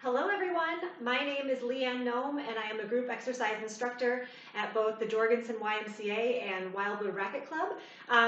Hello everyone, my name is Leanne Nome and I am a group exercise instructor at both the Jorgensen YMCA and Wildwood Racket Club.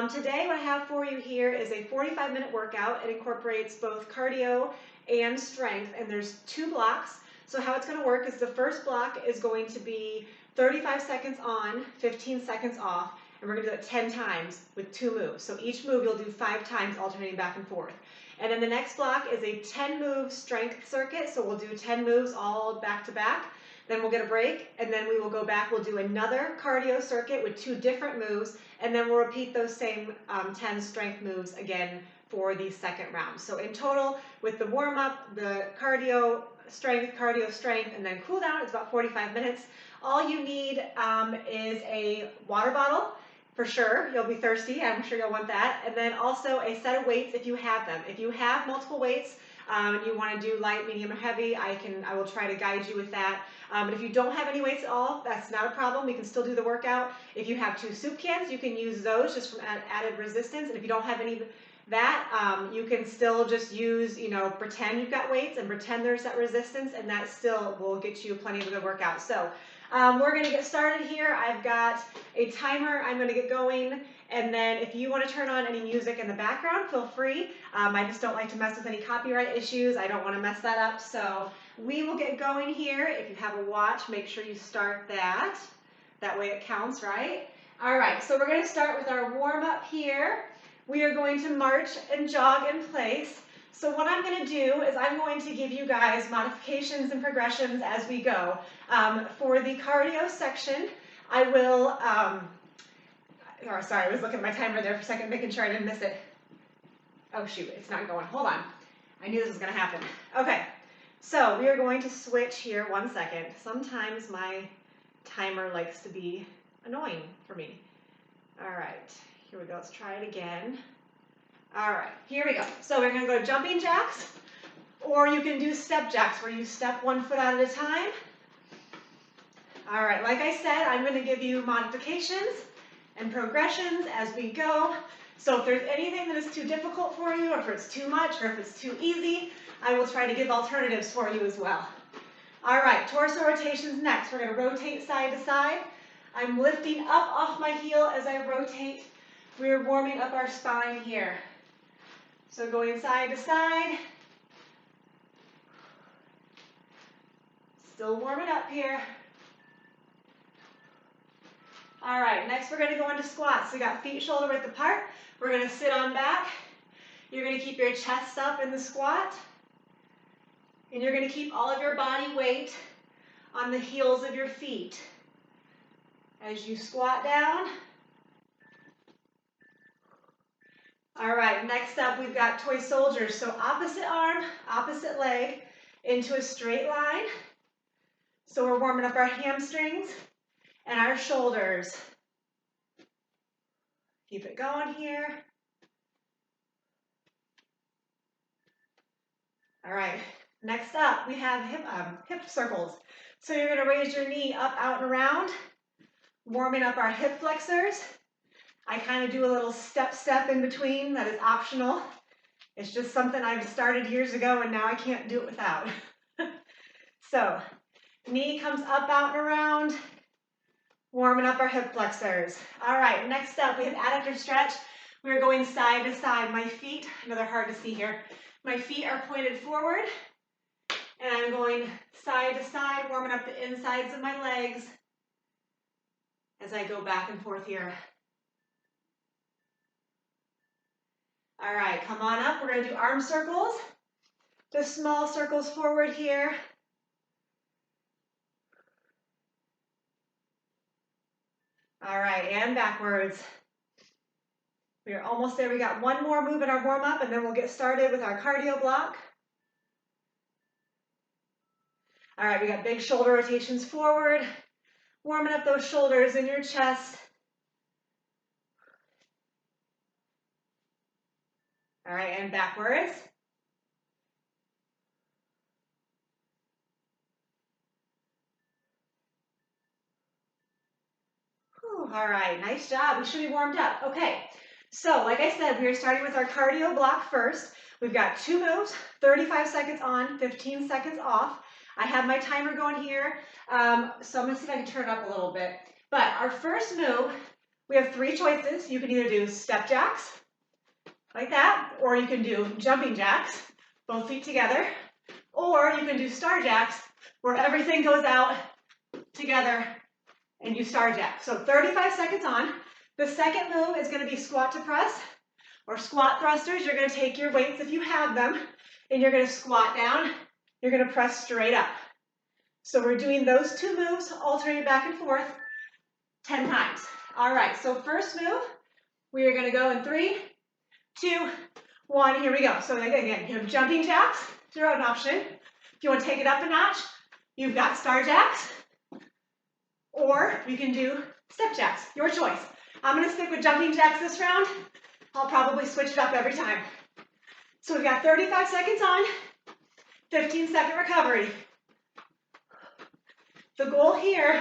Today what I have for you here is a 45-minute workout. It incorporates both cardio and strength, and there's two blocks. So how it's going to work is the first block is going to be 35 seconds on, 15 seconds off, and we're going to do it 10 times with two moves. So each move you'll do 5 times alternating back and forth. And then the next block is a 10-move strength circuit. So we'll do 10 moves all back to back. Then we'll get a break, and then we will go back. We'll do another cardio circuit with 2 different moves, and then we'll repeat those same 10 strength moves again for the second round. So in total, with the warm-up, the cardio, strength, and then cool down, it's about 45 minutes. All you need is a water bottle. For sure, you'll be thirsty. I'm sure you'll want that. And then also a set of weights if you have them. If you have multiple weights and you want to do light, medium, or heavy, I will try to guide you with that. But if you don't have any weights at all, that's not a problem. We can still do the workout. If you have 2 soup cans, you can use those just from added resistance. And if you don't have any of that, you can still just use, pretend you've got weights and pretend there's that resistance, and that still will get you plenty of a good workout. So we're going to get started here. I've got a timer. I'm going to get going, and then if you want to turn on any music in the background, feel free. I just don't like to mess with any copyright issues. I don't want to mess that up. So we will get going here. If you have a watch, make sure you start that. That way it counts, right? All right, so we're going to start with our warm-up here. We are going to march and jog in place. So what I'm going to do is I'm going to give you guys modifications and progressions as we go. For the cardio section, I will, sorry, I was looking at my timer there for a second, making sure I didn't miss it. Oh shoot, it's not going. Hold on. I knew this was going to happen. Okay, so we are going to switch here. 1 second. Sometimes my timer likes to be annoying for me. All right, here we go. Let's try it again. All right, here we go. So we're going to go to jumping jacks, or you can do step jacks where you step 1 foot at a time. All right, like I said, I'm going to give you modifications and progressions as we go. So if there's anything that is too difficult for you, or if it's too much, or if it's too easy, I will try to give alternatives for you as well. All right, torso rotations next. We're going to rotate side to side. I'm lifting up off my heel as I rotate. We're warming up our spine here. So going side to side. Still warming up here. All right, next we're going to go into squats. So we got feet shoulder width apart. We're going to sit on back. You're going to keep your chest up in the squat. And you're going to keep all of your body weight on the heels of your feet. As you squat down. All right, next up we've got toy soldiers. So opposite arm, opposite leg into a straight line. So we're warming up our hamstrings and our shoulders. Keep it going here. All right, next up we have hip circles. So you're going to raise your knee up, out, and around, warming up our hip flexors. I kind of do a little step in between. That is optional. It's just something I've started years ago, and now I can't do it without. So knee comes up, out, and around, warming up our hip flexors. All right, next up we have adductor stretch. We're going side to side. My feet, another hard to see here. My feet are pointed forward, and I'm going side to side, warming up the insides of my legs as I go back and forth here. All right, come on up. We're going to do arm circles. Just small circles forward here. All right, and backwards. We are almost there. We got one more move in our warm-up, and then we'll get started with our cardio block. All right, we got big shoulder rotations forward, warming up those shoulders in your chest. All right, and backwards. Whew, all right, nice job. We should be warmed up. Okay, So, like I said, we are starting with our cardio block first. We've got 2 moves, 35 seconds on, 15 seconds off. I have my timer going here, so I'm gonna see if I can turn it up a little bit. But our first move, we have 3 choices. You can either do step jacks, like that, or you can do jumping jacks, both feet together, or you can do star jacks, where everything goes out together and you star jack. So 35 seconds on. The second move is gonna be squat to press, or squat thrusters. You're gonna take your weights if you have them, and you're gonna squat down, you're gonna press straight up. So we're doing those 2 moves, alternating back and forth, 10 times. All right, so first move, we are gonna go in 3, 2, 1, here we go. So again, you have jumping jacks, throw out an option. If you wanna take it up a notch, you've got star jacks, or we can do step jacks, your choice. I'm gonna stick with jumping jacks this round. I'll probably switch it up every time. So we've got 35 seconds on, 15-second recovery. The goal here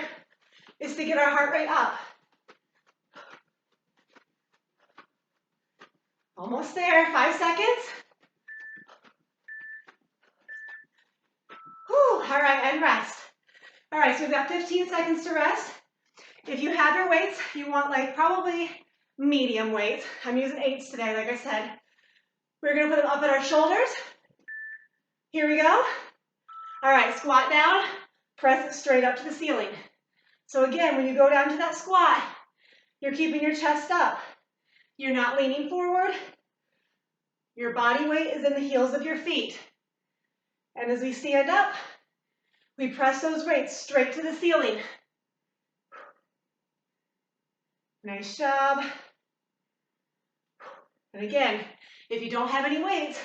is to get our heart rate up. Almost there, 5 seconds. Whew, all right, and rest. All right, so we've got 15 seconds to rest. If you have your weights, you want like probably medium weights. I'm using 8s today, like I said. We're gonna put them up at our shoulders. Here we go. All right, squat down, press it straight up to the ceiling. So again, when you go down to that squat, you're keeping your chest up. You're not leaning forward. Your body weight is in the heels of your feet. And as we stand up, we press those weights straight to the ceiling. Nice job. And again, if you don't have any weights,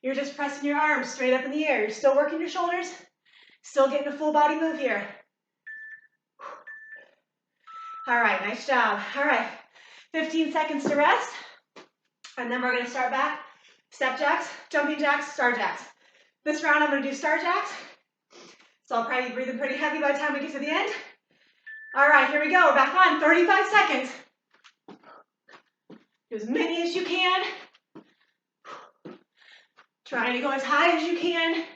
you're just pressing your arms straight up in the air. You're still working your shoulders, still getting a full body move here. All right, nice job. All right, 15 seconds to rest. And then we're gonna start back. Step jacks, jumping jacks, star jacks. This round I'm gonna do star jacks. So I'll probably be breathing pretty heavy by the time we get to the end. All right, here we go, we're back on, 35 seconds. Do as many as you can. Trying to go as high as you can.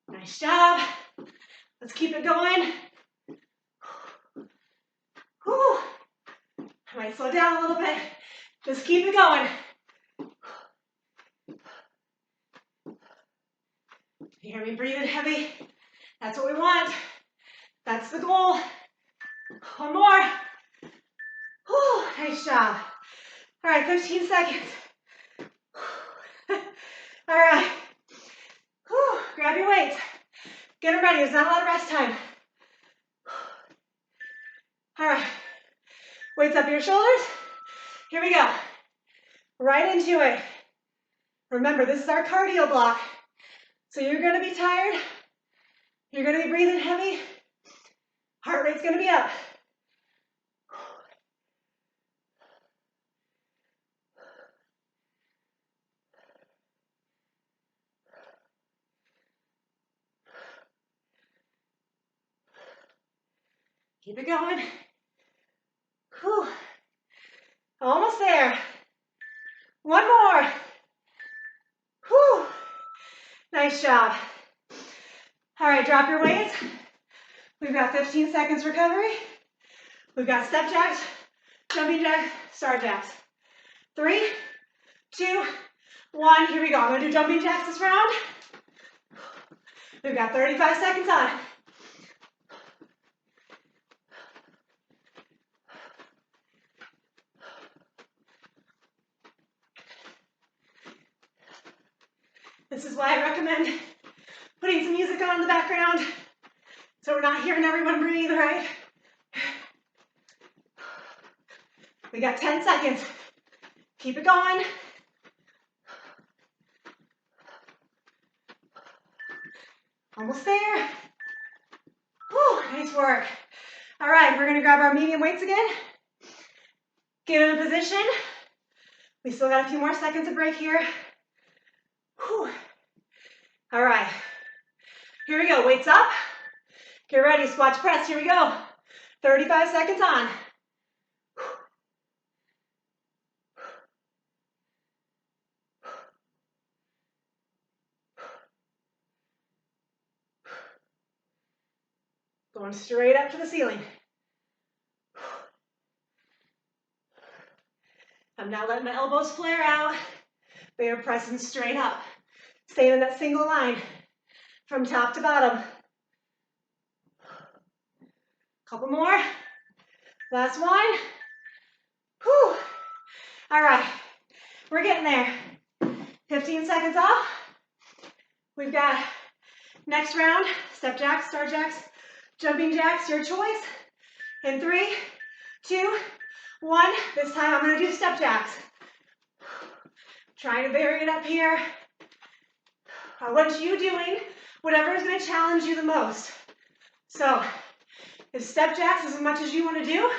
Nice job. Let's keep it going. Whew. I might slow down a little bit. Just keep it going. You hear me breathing heavy? That's what we want. That's the goal. One more. Whew, nice job. All right, 15 seconds. All right. Whew, grab your weights. Get them ready. There's not a lot of rest time. All right. Weights up your shoulders. Here we go. Right into it. Remember, this is our cardio block. So you're going to be tired. You're going to be breathing heavy. Heart rate's going to be up. Keep it going. Whew. Almost there. One more. Whew. Nice job. All right, drop your weights. We've got 15 seconds recovery. We've got step jacks, jumping jacks, star jacks. 3, 2, 1. Here we go. I'm going to do jumping jacks this round. We've got 35 seconds on. This is why I recommend putting some music on in the background so we're not hearing everyone breathe, right? We got 10 seconds. Keep it going. Almost there. Whew, nice work. All right, we're gonna grab our medium weights again. Get in a position. We still got a few more seconds of break here. Whew. All right, here we go, weights up. Get ready, squat to press, here we go. 35 seconds on. Going straight up to the ceiling. I'm now letting my elbows flare out. They are pressing straight up. Staying in that single line from top to bottom. Couple more. Last one. Whew. All right, we're getting there. 15 seconds off. We've got next round, step jacks, star jacks, jumping jacks, your choice. In 3, 2, 1. This time I'm gonna do step jacks. Trying to vary it up here. I want you doing whatever is gonna challenge you the most. So, if step jacks is as much as you wanna do,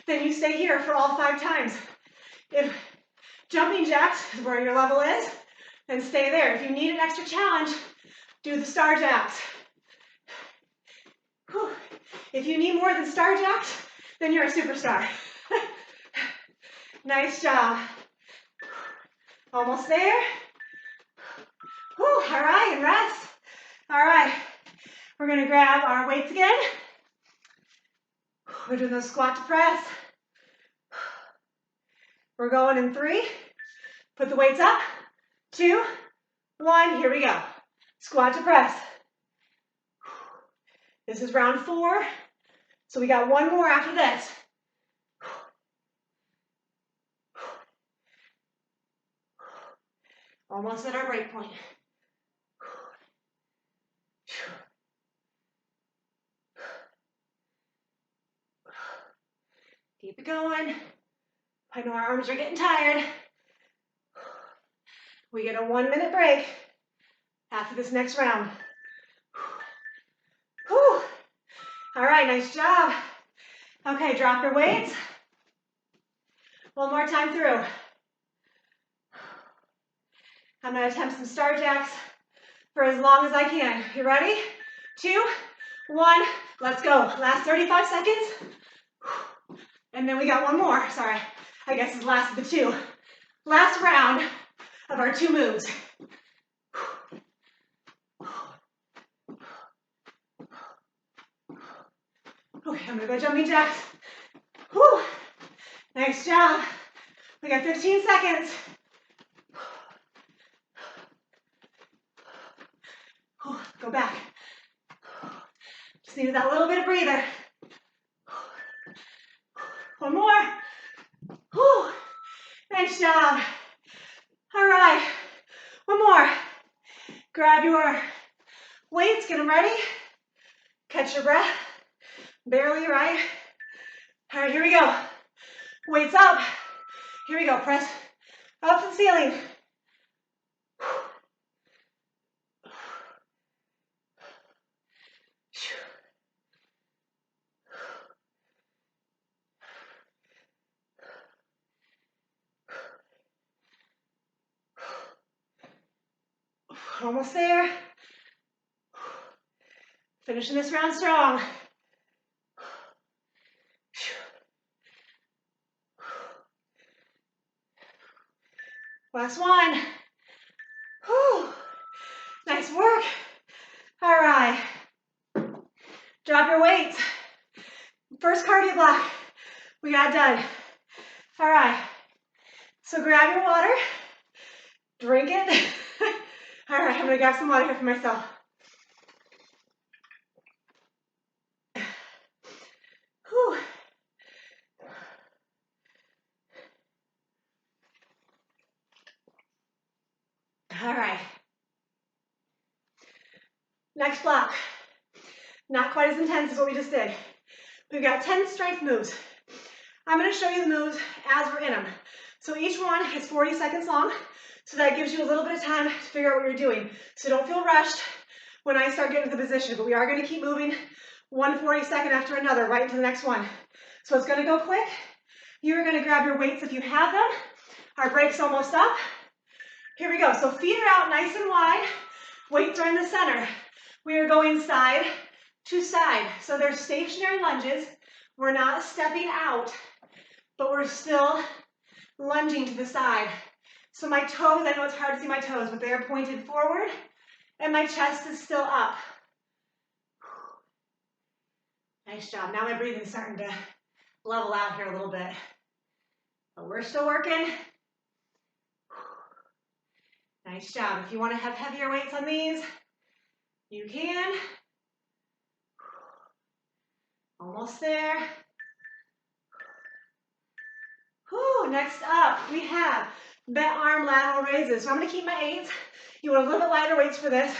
then you stay here for all 5 times. If jumping jacks is where your level is, then stay there. If you need an extra challenge, do the star jacks. Whew. If you need more than star jacks, then you're a superstar. Nice job. Almost there. Whew. All right, and rest. All right, we're gonna grab our weights again. We're doing the squat to press. We're going in 3. Put the weights up. 2, 1, here we go. Squat to press. This is round 4, so we got 1 more after this. Almost at our break point. Keep it going. I know our arms are getting tired. We get a 1-minute break after this next round. Whew. All right, nice job. Okay, drop your weights. One more time through. I'm gonna attempt some star jacks for as long as I can. You ready? 2, 1, let's go. Last 35 seconds. And then we got 1 more. Sorry, I guess it's last of the 2. Last round of our 2 moves. Okay, I'm gonna go jumping jacks. Whew. Nice job. We got 15 seconds. Go back. Just needed that little bit of breather. 1 more. Whew. Nice job. All right, 1 more. Grab your weights, get them ready. Catch your breath. Barely, right? All right, here we go. Weights up. Here we go, press up to the ceiling. Almost there. Finishing this round strong. Last one. Whew. Nice work. All right. Drop your weights. First cardio block. We got done. All right. So grab your water. Drink it. All right, I'm gonna grab some water here for myself. Whew. All right. Next block. Not quite as intense as what we just did. We've got 10 strength moves. I'm gonna show you the moves as we're in them. So each one is 40 seconds long, so that gives you a little bit of time to figure out what you're doing. So don't feel rushed when I start getting to the position, but we are gonna keep moving 1 40-second after another right into the next one. So it's gonna go quick. You're gonna grab your weights if you have them. Our break's almost up. Here we go, so feet are out nice and wide. Weights are in the center. We are going side to side. So they're stationary lunges. We're not stepping out, but we're still lunging to the side. So my toes, I know it's hard to see my toes, but they are pointed forward, and my chest is still up. Nice job. Now my breathing's starting to level out here a little bit. But we're still working. Nice job. If you want to have heavier weights on these, you can. Almost there. Whew. Next up, we have bent arm lateral raises. So I'm going to keep my 8s. You want a little bit lighter weights for this.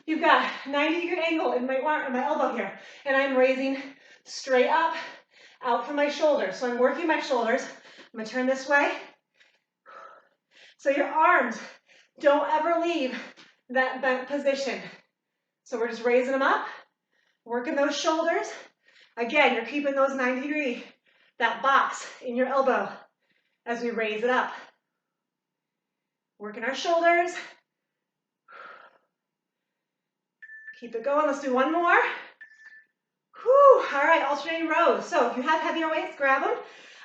You've got 90-degree angle in my arm, in my elbow here, and I'm raising straight up, out from my shoulders. So I'm working my shoulders. I'm going to turn this way. So your arms don't ever leave that bent position. So we're just raising them up, working those shoulders. Again, you're keeping those 90-degree, that box in your elbow as we raise it up. Working our shoulders. Keep it going. Let's do one more. Whew. All right, alternating rows. So if you have heavier weights, grab them.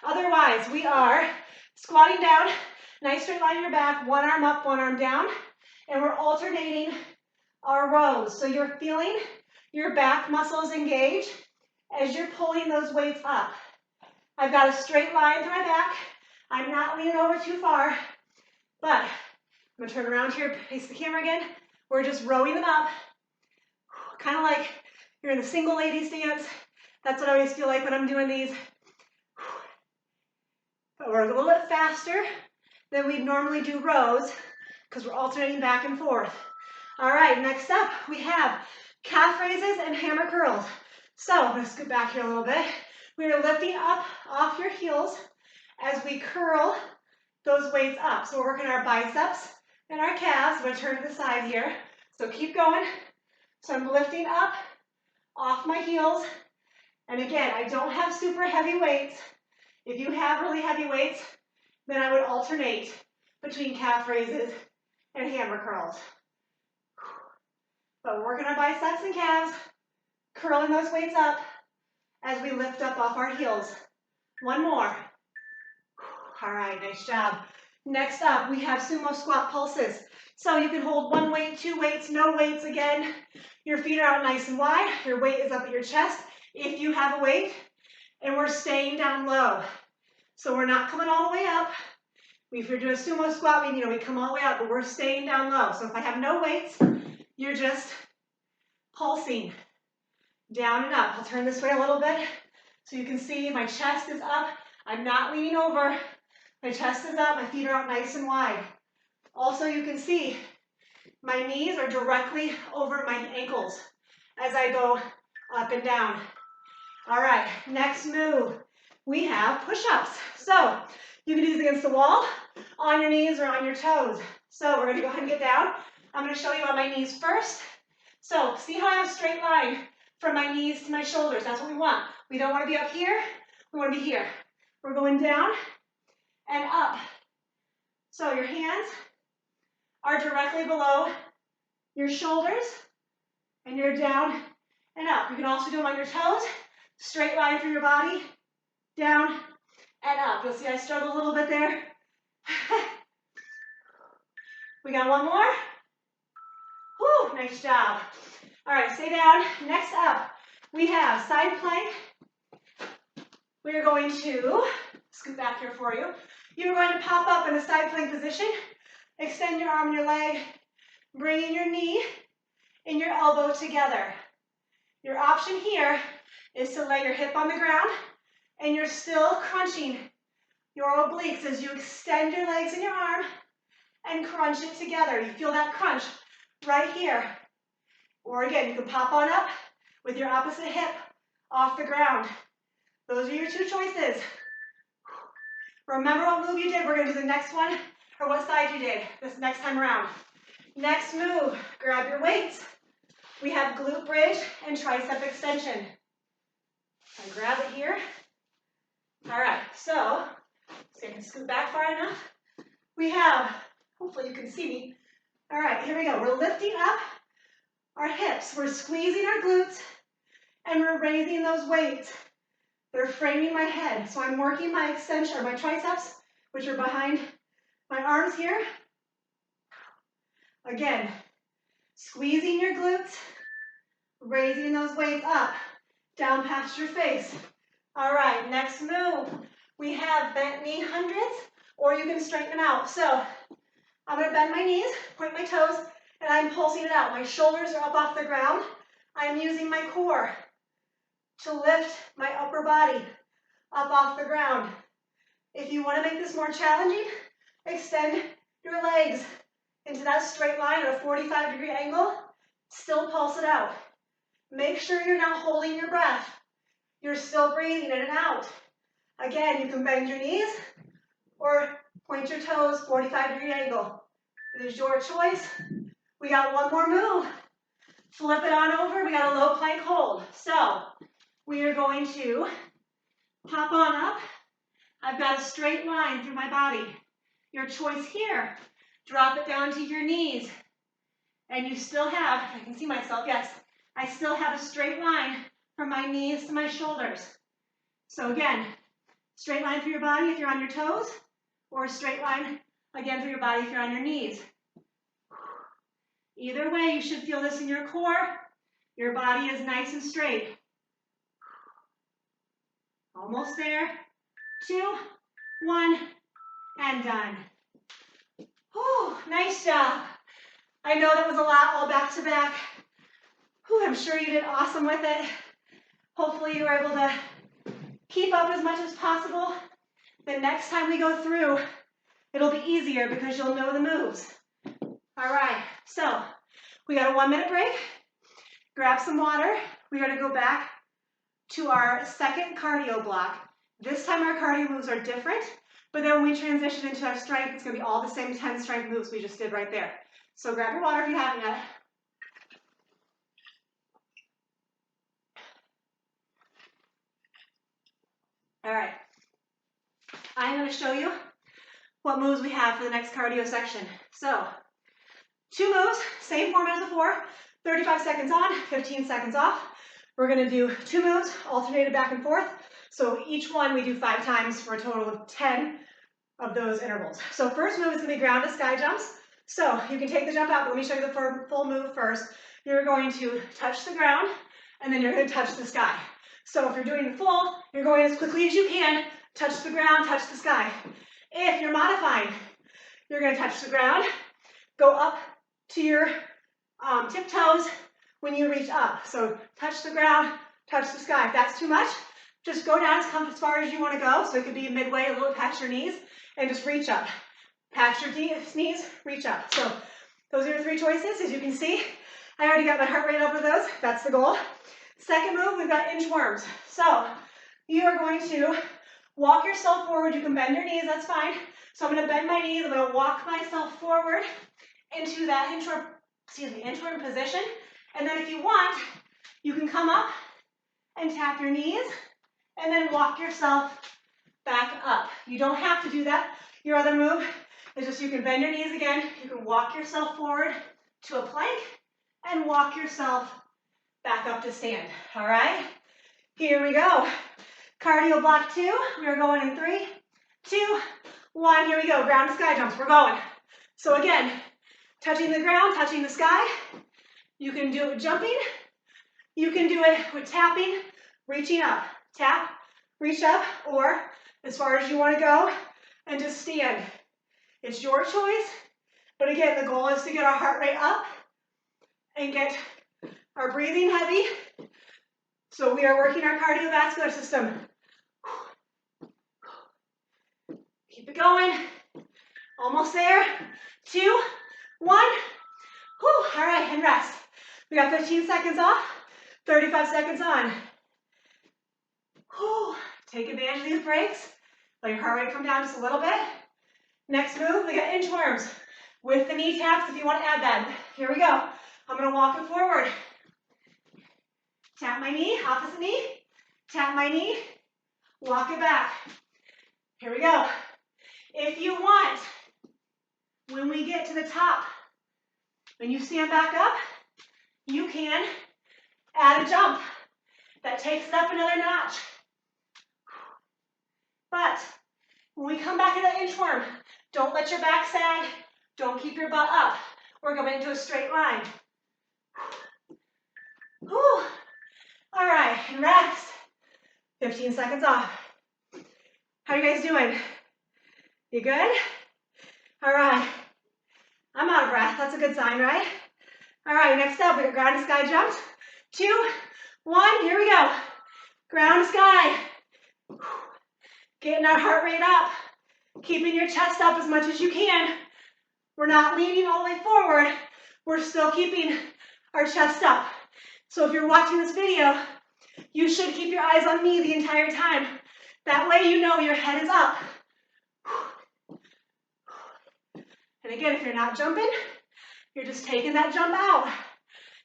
Otherwise, we are squatting down, nice straight line in your back, one arm up, one arm down, and we're alternating our rows. So you're feeling your back muscles engage as you're pulling those weights up. I've got a straight line through my back. I'm not leaning over too far, but I'm gonna turn around here, face the camera again. We're just rowing them up, kind of like you're in the single lady stance. That's what I always feel like when I'm doing these. But we're a little bit faster than we'd normally do rows because we're alternating back and forth. All right, next up we have calf raises and hammer curls. So I'm going to scoot back here a little bit. We are lifting up off your heels as we curl those weights up. So we're working our biceps and our calves. I'm going to turn to the side here. So keep going. So I'm lifting up off my heels. And again, I don't have super heavy weights. If you have really heavy weights, then I would alternate between calf raises and hammer curls. But we're working our biceps and calves, curling those weights up as we lift up off our heels. One more. All right, nice job. Next up, we have sumo squat pulses. So you can hold one weight, two weights, no weights again. Your feet are out nice and wide. Your weight is up at your chest if you have a weight. And we're staying down low. So we're not coming all the way up. If you're doing a sumo squat, we come all the way up, but we're staying down low. So if I have no weights, you're just pulsing down and up. I'll turn this way a little bit so you can see my chest is up. I'm not leaning over. My chest is up. My feet are out nice and wide. Also, you can see my knees are directly over my ankles as I go up and down. All right, next move. We have push-ups. So you can do these against the wall, on your knees or on your toes. So we're going to go ahead and get down. I'm going to show you on my knees first. So see how I have a straight line from my knees to my shoulders. That's what we want. We don't want to be up here. We want to be here. We're going down and up. So your hands are directly below your shoulders, and you're down and up. You can also do them on your toes. Straight line through your body, down and up. You'll see I struggle a little bit there. We got one more. Whew, nice job. All right, stay down. Next up, we have side plank. We are going to scoot back here for you. You're going to pop up in a side plank position. Extend your arm and your leg, bringing your knee and your elbow together. Your option here is to lay your hip on the ground and you're still crunching your obliques as you extend your legs and your arm and crunch it together. You feel that crunch right here. Or again, you can pop on up with your opposite hip off the ground. Those are your two choices. Remember what move you did. We're going to do the next one, or what side you did this next time around. Next move, grab your weights. We have glute bridge and tricep extension. I grab it here. All right, so see if I can scoot back far enough. We have, hopefully you can see me. All right, here we go. We're lifting up our hips. We're squeezing our glutes, and we're raising those weights. They're framing my head. So I'm working my extension, or my triceps, which are behind my arms here. Again, squeezing your glutes, raising those weights up. down past your face. All right, next move. We have bent knee hundreds, or you can straighten them out. So I'm gonna bend my knees, point my toes, and I'm pulsing it out. My shoulders are up off the ground. I'm using my core to lift my upper body up off the ground. If you want to make this more challenging, extend your legs into that straight line at a 45-degree angle. Still pulse it out. Make sure you're not holding your breath. You're still breathing in and out. Again, you can bend your knees or point your toes, 45-degree angle. It is your choice. We got one more move. Flip it on over. We got a low plank hold. So we are going to hop on up. I've got a straight line through my body. Your choice here, drop it down to your knees. And you still have, I can see myself, yes, I still have a straight line from my knees to my shoulders. So again, straight line through your body if you're on your toes, or a straight line again through your body if you're on your knees. Either way, you should feel this in your core. Your body is nice and straight. Almost there. 2, 1, and done. Whew, nice job. I know that was a lot all back to back. Whew, I'm sure you did awesome with it. Hopefully you were able to keep up as much as possible. The next time we go through, it'll be easier because you'll know the moves. All right, so we got a 1-minute break. Grab some water. We're gonna go back to our second cardio block. This time our cardio moves are different, but then when we transition into our strength, it's gonna be all the same 10 strength moves we just did right there. So grab your water if you haven't yet. All right, I'm gonna show you what moves we have for the next cardio section. So 2 moves, same format as before, 35 seconds on, 15 seconds off. We're gonna do 2 moves, alternated back and forth. So each one we do 5 times for a total of 10 of those intervals. So first move is gonna be ground to sky jumps. So you can take the jump out, but let me show you the full move first. You're going to touch the ground, and then you're gonna touch the sky. So if you're doing the full, you're going as quickly as you can, touch the ground, touch the sky. If you're modifying, you're gonna touch the ground, go up to your tiptoes when you reach up. So touch the ground, touch the sky. If that's too much, just go down as far as you want to go. So it could be midway, a little past your knees, and just reach up. Past your knees, reach up. So those are your 3 choices. As you can see, I already got my heart rate up with those. That's the goal. Second move, we've got inchworms. So you are going to walk yourself forward. You can bend your knees, that's fine. So I'm going to bend my knees. I'm going to walk myself forward into that inchworm position. And then if you want, you can come up and tap your knees and then walk yourself back up. You don't have to do that. Your other move is just you can bend your knees again. You can walk yourself forward to a plank and walk yourself back up to stand. All right? Here we go. Cardio block 2. We are going in 3, 2, 1. Here we go. Ground to sky jumps. We're going. So again, touching the ground, touching the sky. You can do it with jumping. You can do it with tapping, reaching up. Tap, reach up, or as far as you want to go, and just stand. It's your choice, but again, the goal is to get our heart rate up and get our breathing heavy. So we are working our cardiovascular system. Keep it going. Almost there. 2, 1. Whew. All right, and rest. We got 15 seconds off, 35 seconds on. Whew. Take advantage of these breaks. Let your heart rate come down just a little bit. Next move, we got inchworms with the knee taps if you want to add that. Here we go. I'm going to walk it forward. Tap my knee, opposite knee. Tap my knee, walk it back. Here we go. If you want, when we get to the top, when you stand back up, you can add a jump that takes it up another notch. But when we come back into that inchworm, don't let your back sag. Don't keep your butt up. We're going into a straight line. Whew. All right, and rest. 15 seconds off. How are you guys doing? You good? All right. I'm out of breath. That's a good sign, right? All right, next up, we got ground to sky jumps. 2, 1, here we go. Ground to sky. Getting our heart rate up. Keeping your chest up as much as you can. We're not leaning all the way forward. We're still keeping our chest up. So if you're watching this video, you should keep your eyes on me the entire time. That way you know your head is up. And again, if you're not jumping, you're just taking that jump out.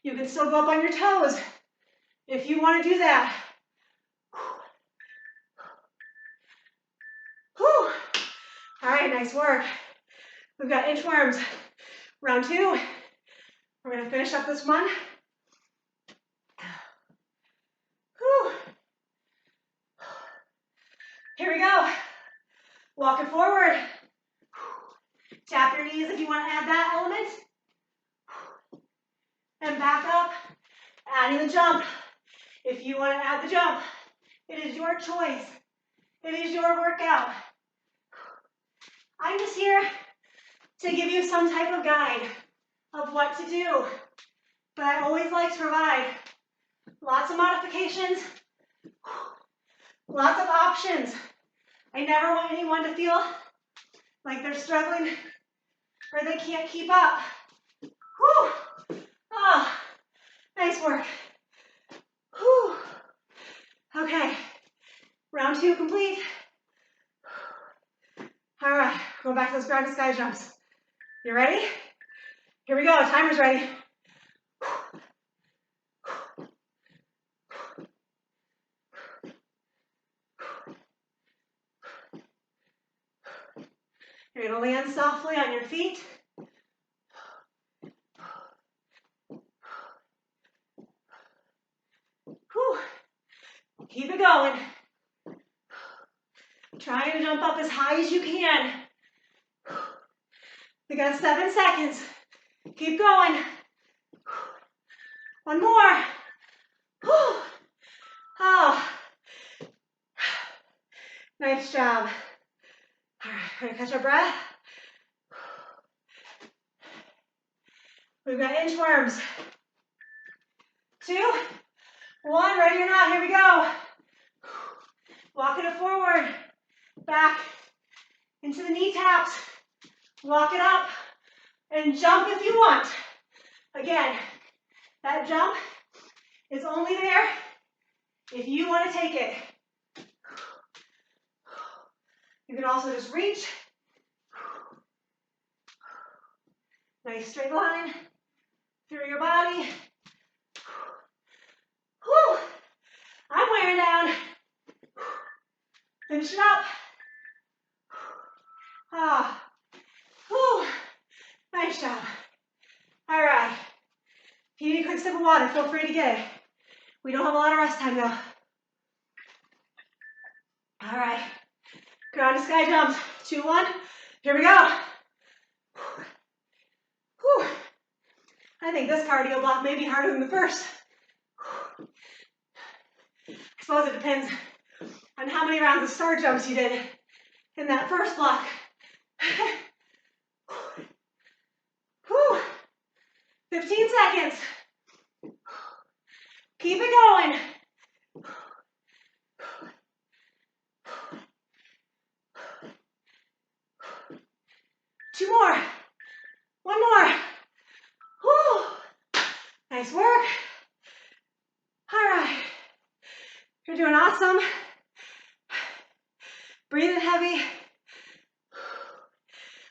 You can still go up on your toes if you want to do that. Whew. All right, nice work. We've got inchworms. Round 2. We're going to finish up this one. Whew. Here we go. Walk it forward. Tap your knees if you want to add that element. And back up, adding the jump. If you want to add the jump, it is your choice. It is your workout. I'm just here to give you some type of guide of what to do. But I always like to provide lots of modifications, lots of options. I never want anyone to feel like they're struggling or they can't keep up. Whew. Oh, nice work. Whew. Okay, round 2 complete. All right, going back to those ground to sky jumps. You ready? Here we go, timer's ready. You're gonna land softly on your feet. Whew. Keep it going. Trying to jump up as high as you can. We got 7 seconds. Keep going. One more. Whew. Oh. Nice job. All right, we're gonna catch our breath. We've got inchworms. 2, 1, ready or not, here we go. Walking it forward, back into the knee taps. Walk it up and jump if you want. Again, that jump is only there if you want to take it. You can also just reach. Nice straight line through your body. Whew. I'm wearing down. Finish it up. Ah. Whew. Nice job. All right. If you need a quick sip of water, feel free to get it. We don't have a lot of rest time though. All right. Ground to sky jumps. 2, 1. Here we go. Whew. I think this cardio block may be harder than the first. I suppose it depends on how many rounds of star jumps you did in that first block. Whew. 15 seconds. Keep it going. Two more. One more. Whew. Nice work. All right. You're doing awesome. Breathing heavy.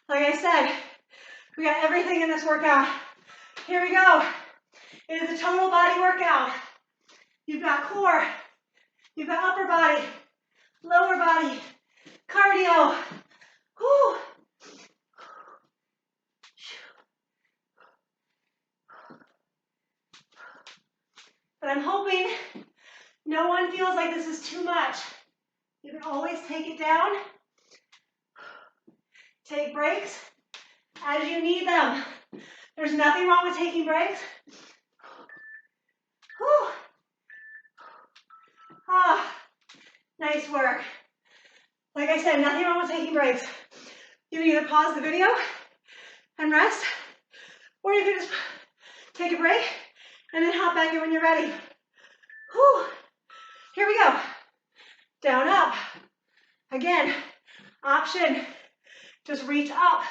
Like I said, we got everything in this workout. Here we go. It is a total body workout. You've got core, you've got upper body, lower body, cardio. Whew. But I'm hoping no one feels like this is too much. You can always take it down. Take breaks as you need them. There's nothing wrong with taking breaks. Whew. Ah, nice work. Like I said, nothing wrong with taking breaks. You can either pause the video and rest, or you can just take a break and then hop back in when you're ready. Whew. Here we go. Down, up. Again, option. Just reach up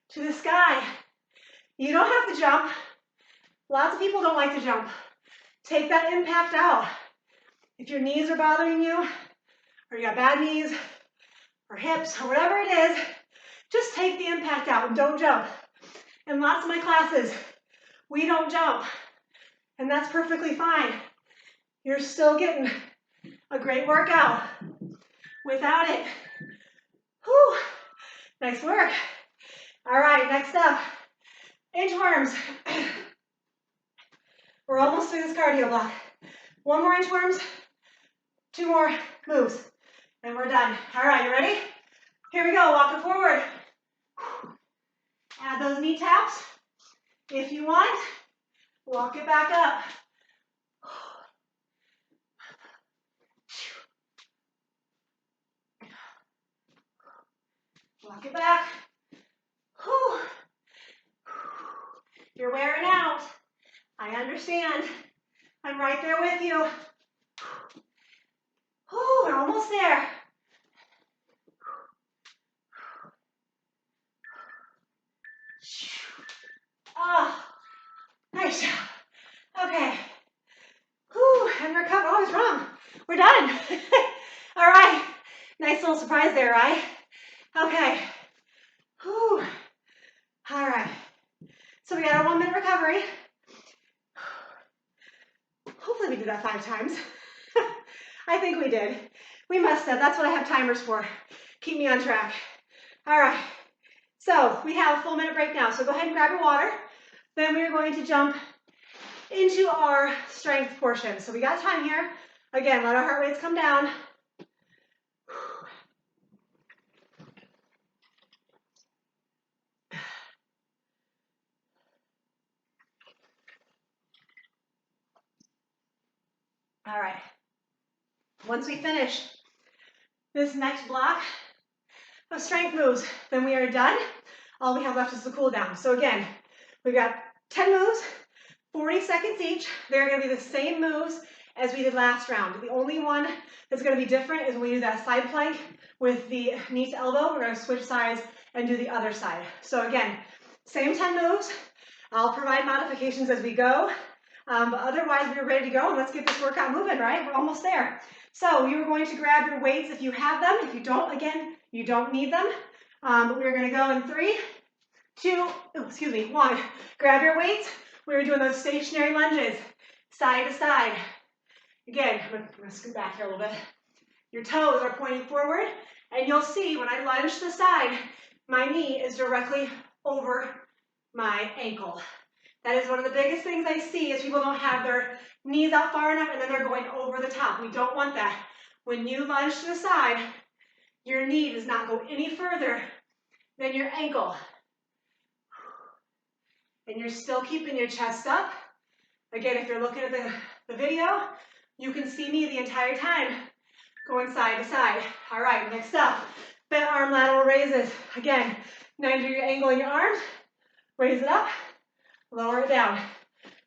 to the sky. You don't have to jump. Lots of people don't like to jump. Take that impact out. If your knees are bothering you, or you got bad knees, or hips, or whatever it is, just take the impact out and don't jump. In lots of my classes, we don't jump, and that's perfectly fine. You're still getting a great workout without it. Whew. Nice work. All right, next up, inchworms. We're almost through this cardio block. One more inchworms, two more moves, and we're done. All right, you ready? Here we go, walk it forward. Add those knee taps. If you want, walk it back up. Walk it back. Whew. You're wearing out. I understand. I'm right there with you. Whew, we're almost there. Oh, nice job. Okay. Whew, and recover. Oh, I was wrong. We're done. All right. Nice little surprise there, right? Okay. Whew. All right. So we got a 1 minute recovery. Hopefully we did that 5 times. I think we did. We must have. That's what I have timers for. Keep me on track. All right. So we have a full minute break now. So go ahead and grab your water. Then we are going to jump into our strength portion. So we got time here. Again, let our heart rates come down. All right. Once we finish this next block of strength moves, then we are done. All we have left is the cool down. So again, we've got 10 moves, 40 seconds each. They're going to be the same moves as we did last round. The only one that's going to be different is when we do that side plank with the knee to elbow. We're going to switch sides and do the other side. So again, same 10 moves. I'll provide modifications as we go. But otherwise, we're ready to go, and let's get this workout moving, right? We're almost there. So you're going to grab your weights if you have them. If you don't, again, you don't need them. But we're going to go in 3, 2, 1. Grab your weights. We're doing those stationary lunges, side to side. Again, I'm going to scoot back here a little bit. Your toes are pointing forward, and you'll see when I lunge to the side, my knee is directly over my ankle. That is one of the biggest things I see is people don't have their knees out far enough and then they're going over the top. We don't want that. When you lunge to the side, your knee does not go any further than your ankle. And you're still keeping your chest up. Again, if you're looking at the video, you can see me the entire time going side to side. All right, next up, bent arm lateral raises. Again, 90-degree angle in your arms. Raise it up. Lower it down.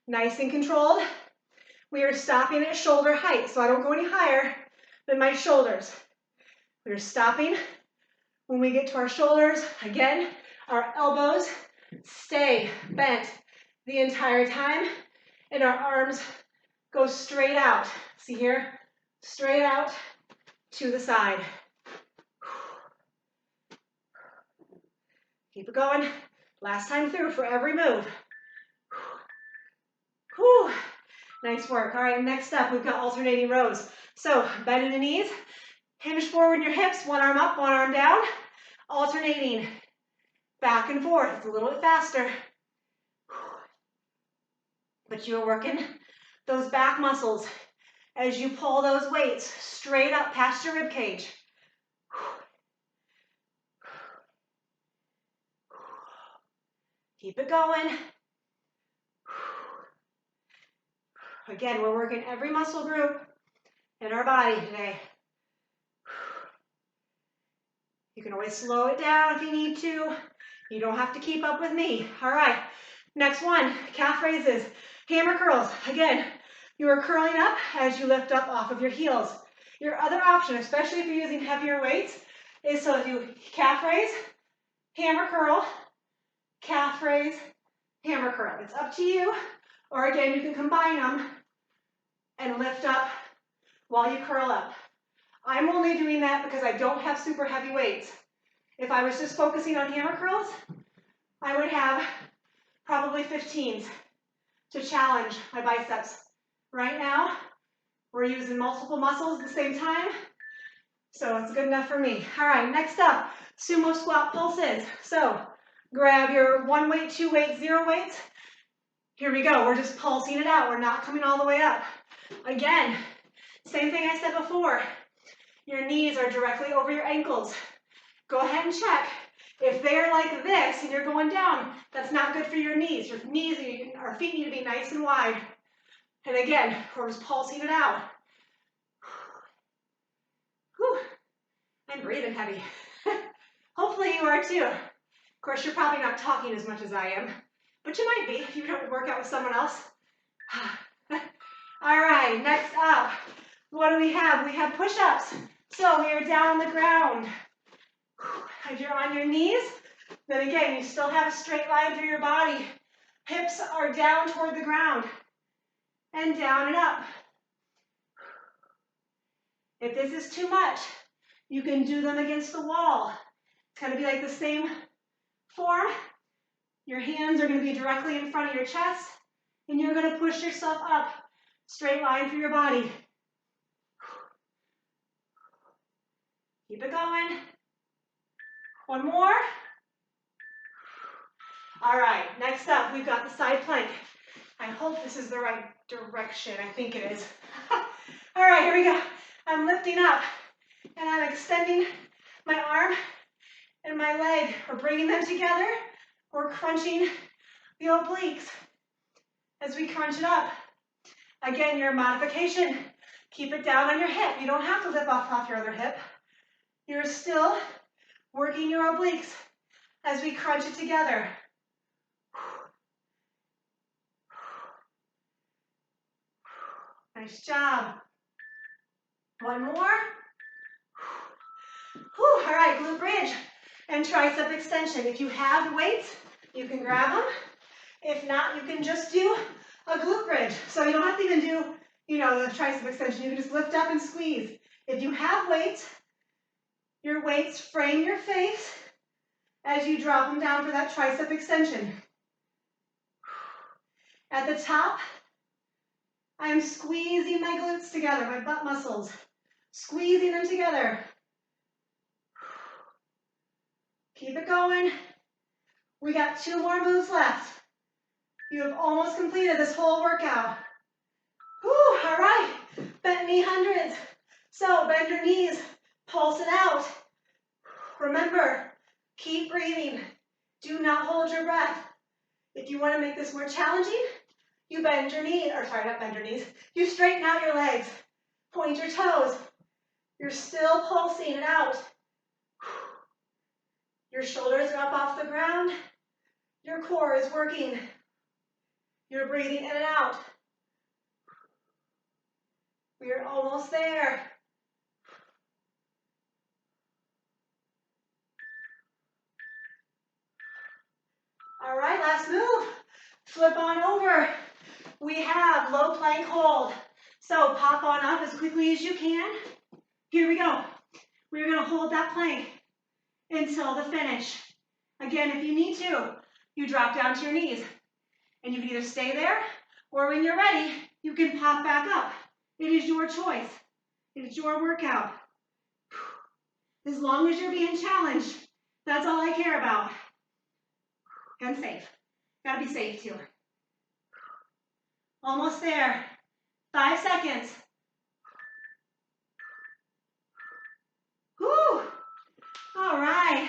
Nice and controlled. We are stopping at shoulder height, so I don't go any higher than my shoulders. We're stopping when we get to our shoulders. Again, our elbows stay bent the entire time, and our arms go straight out. See here? Straight out to the side. Keep it going. Last time through for every move. Whew. Nice work. All right, next up, we've got alternating rows. So bend in the knees, hinge forward in your hips, one arm up, one arm down, alternating back and forth. It's a little bit faster. But you're working those back muscles as you pull those weights straight up past your rib cage. Keep it going. Again, we're working every muscle group in our body today. You can always slow it down if you need to. You don't have to keep up with me. All right, next one, calf raises, hammer curls. Again, you are curling up as you lift up off of your heels. Your other option, especially if you're using heavier weights, is so if you calf raise, hammer curl, calf raise, hammer curl. It's up to you. Or again, you can combine them and lift up while you curl up. I'm only doing that because I don't have super heavy weights. If I was just focusing on hammer curls, I would have probably 15s to challenge my biceps. Right now, we're using multiple muscles at the same time, so it's good enough for me. All right, next up, sumo squat pulses. So grab your 1 weight, 2 weights, 0 weights. Here we go, we're just pulsing it out. We're not coming all the way up. Again, same thing I said before. Your knees are directly over your ankles. Go ahead and check. If they're like this and you're going down, that's not good for your knees. Your knees or feet need to be nice and wide. And again, we're just pulsing it out. Whew. I'm breathing heavy. Hopefully you are too. Of course, you're probably not talking as much as I am, but you might be if you don't work out with someone else. All right, next up, what do we have? We have push-ups. So we are down on the ground. If you're on your knees, then again, you still have a straight line through your body. Hips are down toward the ground and down and up. If this is too much, you can do them against the wall. It's going to be like the same form. Your hands are going to be directly in front of your chest, and you're going to push yourself up, straight line through your body. Keep it going. One more. All right, next up, we've got the side plank. I hope this is the right direction. I think it is. All right, here we go. I'm lifting up, and I'm extending my arm and my leg. We're bringing them together. We're crunching the obliques as we crunch it up. Again, your modification, keep it down on your hip. You don't have to lift off your other hip. You're still working your obliques as we crunch it together. Nice job. One more. All right, glute bridge and tricep extension. If you have weights, you can grab them. If not, you can just do a glute bridge. So you don't have to even do, the tricep extension. You can just lift up and squeeze. If you have weights, your weights frame your face as you drop them down for that tricep extension. At the top, I am squeezing my glutes together, my butt muscles, squeezing them together. Keep it going. We got 2 more moves left. You have almost completed this whole workout. Whew, all right, bent knee hundreds. So bend your knees, pulse it out. Remember, keep breathing. Do not hold your breath. If you want to make this more challenging, you bend your knees, not bend your knees. You straighten out your legs, point your toes. You're still pulsing it out. Your shoulders are up off the ground. Your core is working. You're breathing in and out. We are almost there. All right, last move. Flip on over. We have low plank hold. So pop on up as quickly as you can. Here we go. We're going to hold that plank until the finish. Again, if you need to, you drop down to your knees. And you can either stay there, or when you're ready, you can pop back up. It is your choice. It is your workout. As long as you're being challenged, that's all I care about. And safe. Gotta be safe too. Almost there. 5 seconds. Whew. All right.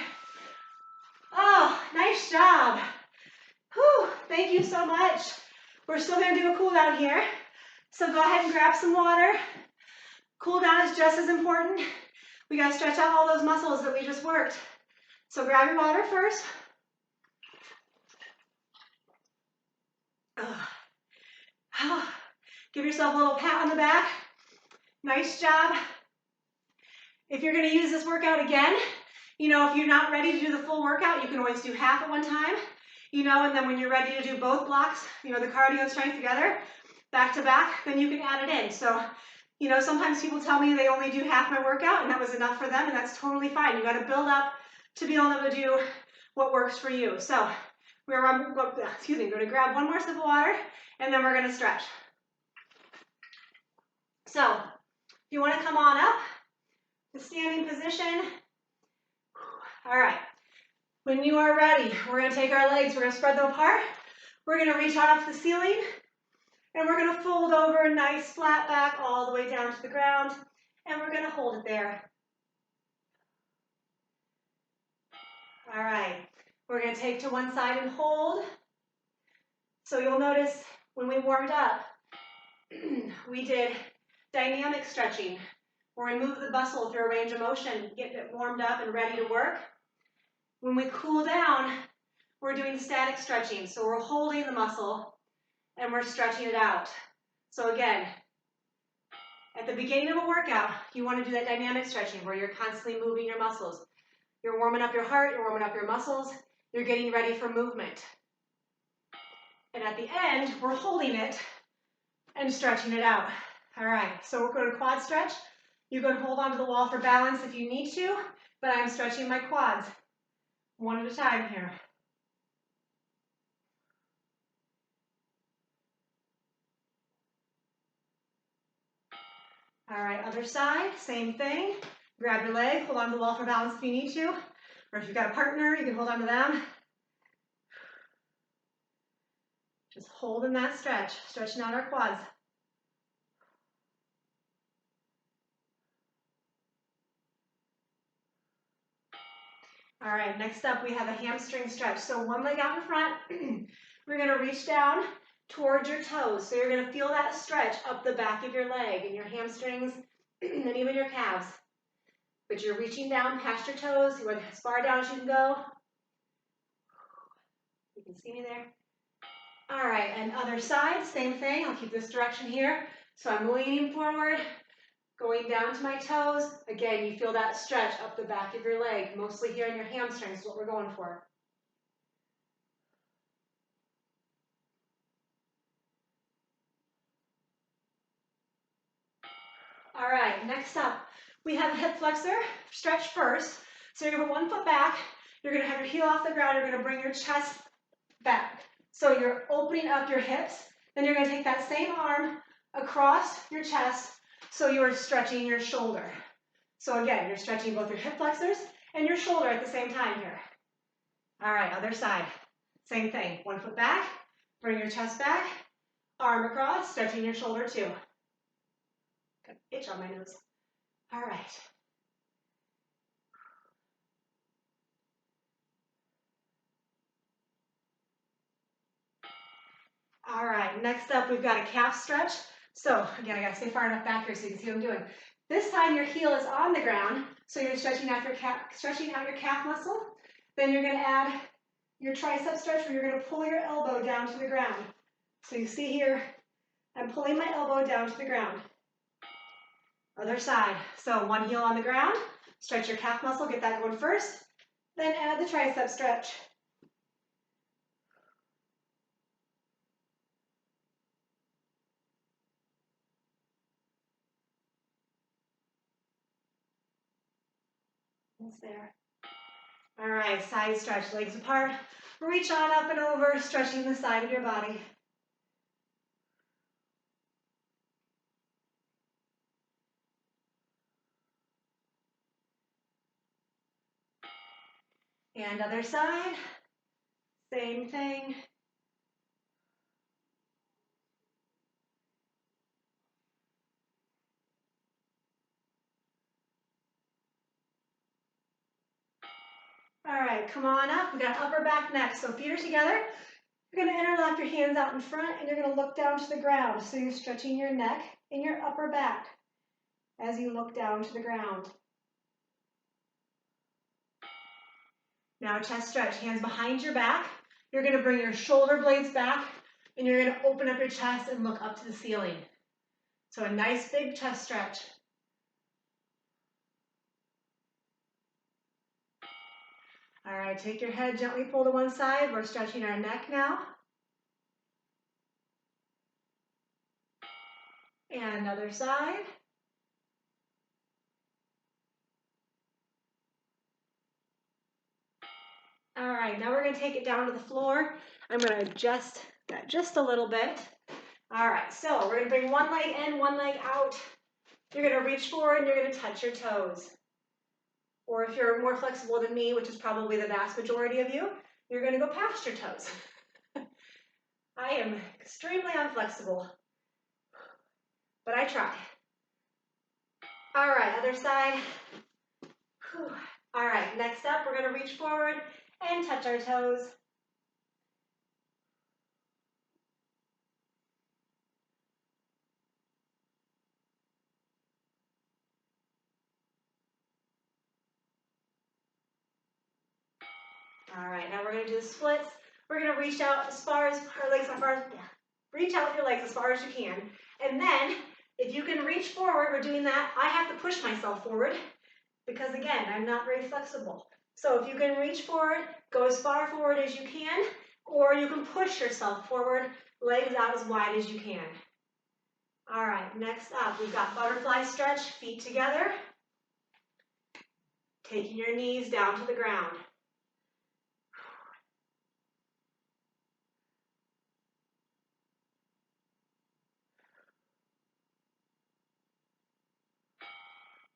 Oh, nice job. Whew. Thank you so much. We're still gonna do a cool down here. So go ahead and grab some water. Cool down is just as important. We gotta stretch out all those muscles that we just worked. So grab your water first. Give yourself a little pat on the back. Nice job. If you're gonna use this workout again, you know, if you're not ready to do the full workout, you can always do half at one time, you know, and then when you're ready to do both blocks, you know, the cardio and strength together, back to back, then you can add it in. So, you know, sometimes people tell me they only do half my workout and that was enough for them, and that's totally fine. You gotta build up to be able to do what works for you. So, we're gonna grab one more sip of water, and then we're gonna stretch. So, if you wanna come on up, the standing position. All right, when you are ready, we're gonna take our legs, we're gonna spread them apart. We're gonna reach on up to the ceiling, and we're gonna fold over a nice flat back all the way down to the ground, and we're gonna hold it there. All right, we're gonna take to one side and hold. So you'll notice when we warmed up, we did dynamic stretching, where we move the muscle through a range of motion, get it warmed up and ready to work. When we cool down, we're doing static stretching. So we're holding the muscle and we're stretching it out. So again, at the beginning of a workout, you want to do that dynamic stretching where you're constantly moving your muscles. You're warming up your heart, you're warming up your muscles, you're getting ready for movement. And at the end, we're holding it and stretching it out. All right, so we're going to quad stretch. You can hold onto the wall for balance if you need to, but I'm stretching my quads one at a time here. All right, other side, same thing. Grab your leg, hold onto the wall for balance if you need to, or if you've got a partner, you can hold onto them. Just holding that stretch, stretching out our quads. All right, next up we have a hamstring stretch. So one leg out in front, we're gonna reach down towards your toes. So you're gonna feel that stretch up the back of your leg and your hamstrings and even your calves. But you're reaching down past your toes. You want as far down as you can go. You can see me there. All right, and other side, same thing. I'll keep this direction here. So I'm leaning forward, going down to my toes. Again, you feel that stretch up the back of your leg, mostly here in your hamstrings is what we're going for. All right, next up, we have a hip flexor stretch first. So you're gonna put one foot back, you're gonna have your heel off the ground, you're gonna bring your chest back. So you're opening up your hips, then you're gonna take that same arm across your chest, so you're stretching your shoulder. So again, you're stretching both your hip flexors and your shoulder at the same time here. All right, other side, same thing. One foot back, bring your chest back, arm across, stretching your shoulder too. Got an itch on my nose. All right. All right, next up we've got a calf stretch. So again, I gotta stay far enough back here so you can see what I'm doing. This time your heel is on the ground, so you're stretching out your calf muscle. Then you're gonna add your tricep stretch where you're gonna pull your elbow down to the ground. So you see here, I'm pulling my elbow down to the ground. Other side, so one heel on the ground, stretch your calf muscle, get that going first, then add the tricep stretch. Almost there. All right, side stretch, legs apart. Reach on up and over, stretching the side of your body. And other side, same thing. All right, come on up. We got upper back next. So feet are together. You're going to interlock your hands out in front and you're going to look down to the ground. So you're stretching your neck and your upper back. as you look down to the ground. Now chest stretch, hands behind your back. You're going to bring your shoulder blades back and you're going to open up your chest and look up to the ceiling. So a nice big chest stretch. All right, take your head, gently pull to one side. We're stretching our neck now. And another side. All right, now we're going to take it down to the floor. I'm going to adjust that just a little bit. All right, so we're going to bring one leg in, one leg out. You're going to reach forward and you're going to touch your toes. Or if you're more flexible than me, which is probably the vast majority of you, you're going to go past your toes. I am extremely unflexible, but I try. All right, other side. Whew. All right, next up, we're going to reach forward and touch our toes. All right, now we're going to do the splits. We're going to reach out as far as our legs, reach out with your legs as far as you can. And then, if you can reach forward, we're doing that. I have to push myself forward because, again, I'm not very flexible. So if you can reach forward, go as far forward as you can, or you can push yourself forward, legs out as wide as you can. All right, next up, we've got butterfly stretch, feet together, taking your knees down to the ground.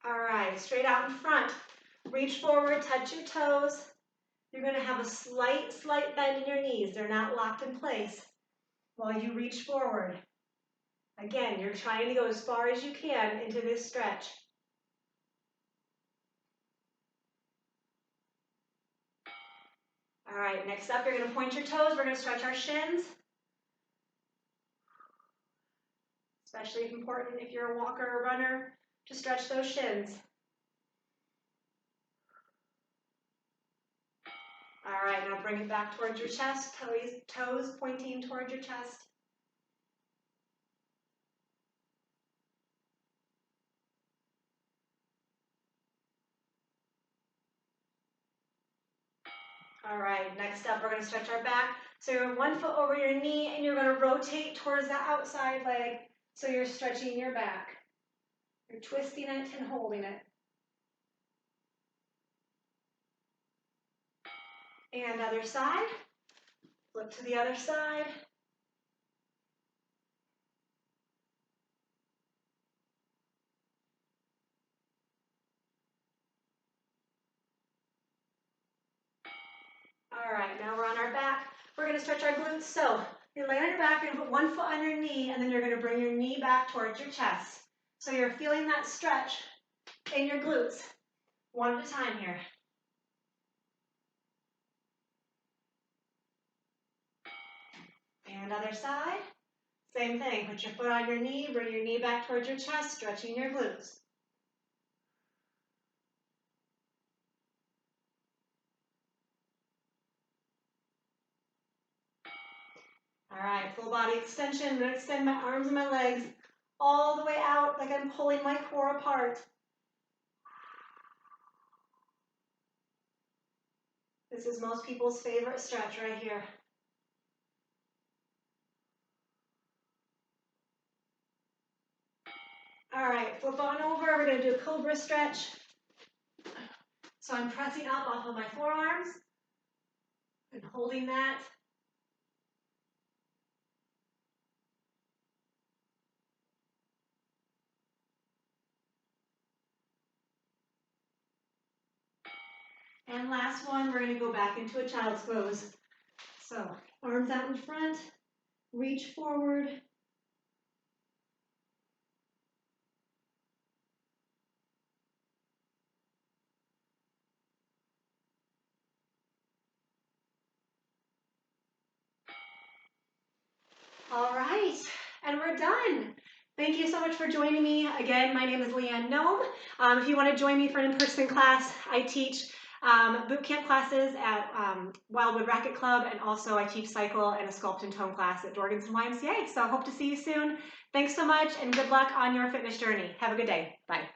All right, straight out in front. Reach forward, touch your toes. You're going to have a slight bend in your knees. They're not locked in place while you reach forward. Again, you're trying to go as far as you can into this stretch. All right, next up, you're going to point your toes. We're going to stretch our shins. Especially important if you're a walker or runner, to stretch those shins. All right, now bring it back towards your chest, toes pointing towards your chest. All right, next up, we're going to stretch our back. So you're 1 foot over your knee, and you're going to rotate towards the outside leg, so you're stretching your back. You're twisting it and holding it. And other side. Flip to the other side. All right, now we're on our back. We're going to stretch our glutes. So you're laying on your back, you're going to put 1 foot on your knee, and then you're going to bring your knee back towards your chest. So you're feeling that stretch in your glutes. One at a time here. And other side. Same thing. Put your foot on your knee, bring your knee back towards your chest, stretching your glutes. All right, full body extension. I'm going to extend my arms and my legs all the way out like I'm pulling my core apart. This is most people's favorite stretch right here. All right, flip on over. We're going to do a cobra stretch. So I'm pressing up off of my forearms and holding that. And last one, we're going to go back into a child's pose. So arms out in front, reach forward. All right, and we're done. Thank you so much for joining me. Again, my name is Leanne Nome. If you want to join me for an in-person class, I teach boot camp classes at Wildwood Racket Club, and also I teach cycle and a sculpt and tone class at Jorgensen YMCA. So I hope to see you soon. Thanks so much, and good luck on your fitness journey. Have a good day. Bye.